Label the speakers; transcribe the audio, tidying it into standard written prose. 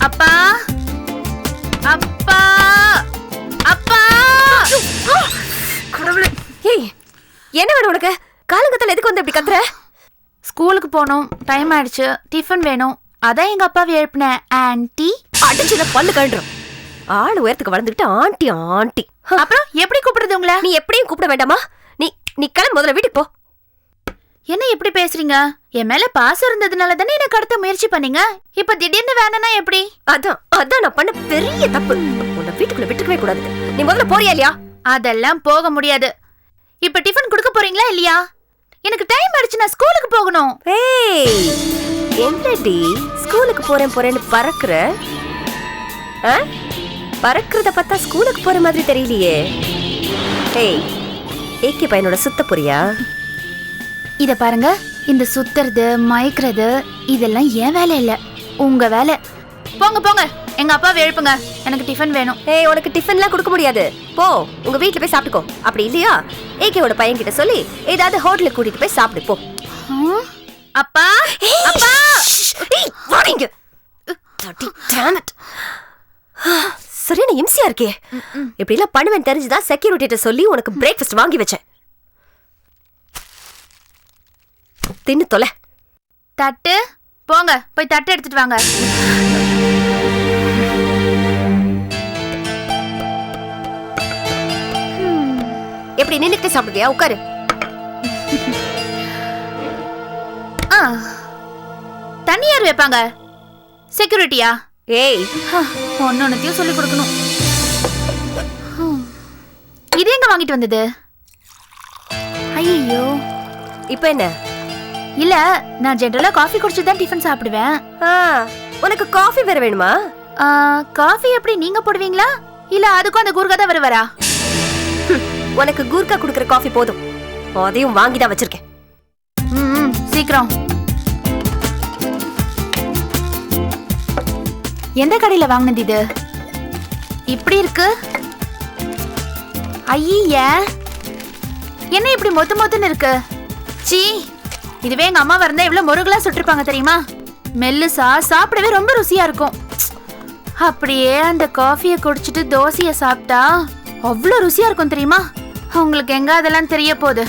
Speaker 1: அப்பா அப்பா அப்பா.
Speaker 2: ஏய், என்ன வேணும் உனக்கு? காலங்கத்தால எதுக்கு வந்து இப்படி கத்துற?
Speaker 1: ஸ்கூலுக்கு போகணும், டைம் ஆயிடுச்சு, டிஃபன் வேணும். அதான் எங்க அப்பாவை எழுப்பினேன். ஆன்ட்டி
Speaker 2: அடிச்சுல பல்லு கழண்டுரும். ஆளு உயரத்துக்கு வளர்ந்துக்கிட்டு ஆண்டி ஆண்டி.
Speaker 1: அப்புறம் எப்படி கூப்பிடுறது உங்களை?
Speaker 2: நீ எப்படியும் கூப்பிட வேண்டாமா? நீ நீ கிளம்பு, முதல்ல வீட்டுக்கு போ.
Speaker 1: என்ன எப்படி பேசுறீங்க? என் மேல பாசம் இருந்ததுனால தானே என்ன கடத்த முயற்சி பண்ணீங்க. இப்ப திடீர்னு வேணனா எப்படி?
Speaker 2: அதான் நான் பண்ண பெரிய தப்பு. உன்னை வீட்டுக்குள்ள விட்டுக்கவே கூடாது. நீ முதல்ல போறியா இல்லையா?
Speaker 1: அதெல்லாம் போக முடியாது. இப்ப டிஃபன் கொடுக்க போறீங்களா இல்லையா? எனக்கு டைம் ஆயிடுச்சு, நான் ஸ்கூலுக்கு போகணும்.
Speaker 2: ஏய், என்னடி ஸ்கூலுக்கு போறேன்னு பறக்குற? பறக்குறத பார்த்தா ஸ்கூலுக்கு போற மாதிரி தெரியலையே. ஏய், ஏகே பையனோட சுத்த போறியா?
Speaker 1: இத பாருங்க, இந்த சுத்துறது மயக்கிறது இதெல்லாம் என் வேலை இல்ல, உங்க வேலை. போங்க போங்க, எங்க அப்பாவை எழுப்புங்க, எனக்கு டிஃபன் வேணும்.
Speaker 2: ஏய், உனக்கு டிஃபன்லாம் கொடுக்க முடியாது. போ, உங்க வீட்ல போய் சாப்பிட்டுக்கோ. அப்படி இல்லையா ஏகேவோட பையன் கிட்ட சொல்லி ஏதாவது ஹோட்டலுக்கு கூட்டிட்டு போய் சாப்பிடு போ.
Speaker 1: அப்பா அப்பா,
Speaker 2: ஏய் வாடிங்க. damn it. சரியான இம்சியா இருக்கே. இப்படி எல்லாம் பண்ணுவேன் தெரிஞ்சுதான் செக்யூரிட்டிட்ட சொல்லி உனக்கு பிரேக்ஃபாஸ்ட் வாங்கி வச்சேன். தின்னு தொலை.
Speaker 1: தட்டு போங்க, போய் தட்டு எடுத்துட்டு வாங்க.
Speaker 2: எப்படி நின்னுக்கிட்டே சாப்பிடுவியா? உட்காரு.
Speaker 1: தண்ணி யார் வைப்பாங்க? செக்யூரிட்டியா?
Speaker 2: ஏய்,
Speaker 1: ஒன்னொன்னுத்தையும் சொல்லி கொடுக்கணும். இது எங்க வாங்கிட்டு வந்தது? ஐயோ,
Speaker 2: இப்ப என்ன?
Speaker 1: இல்ல, நான் ஜெனரலா காஃபி குடிச்சு தான் டிஃபன் சாப்பிடுவேன்.
Speaker 2: உனக்கு காஃபி வேற வேணுமா?
Speaker 1: காஃபி எப்படி நீங்க போடுவீங்களா இல்ல அதுக்கும் அந்த கூர்கா தான் வருவாரா?
Speaker 2: உனக்கு கூர்கா குடுக்குற காஃபி போதும், அதையும் வாங்கி தான் வச்சிருக்கேன்.
Speaker 1: சீக்கிரம். எந்த கடையில வாங்கினது இது? இப்படி இருக்கு. ஐய, என்ன இப்படி மொத்து மொத்துன்னு இருக்கு? சீ, இதுவே எங்க அம்மா இருந்தா இவ்வளவு முருகலா சுட்டிருப்பாங்க தெரியுமா? மெல்லுசா சாப்பிடவே ரொம்ப ருசியா இருக்கும். அப்படியே அந்த காஃபியை குடிச்சிட்டு தோசையை சாப்பிட்டா அவ்வளோ ருசியா இருக்கும் தெரியுமா? உங்களுக்கு எங்க அதெல்லாம் தெரிய போகுது?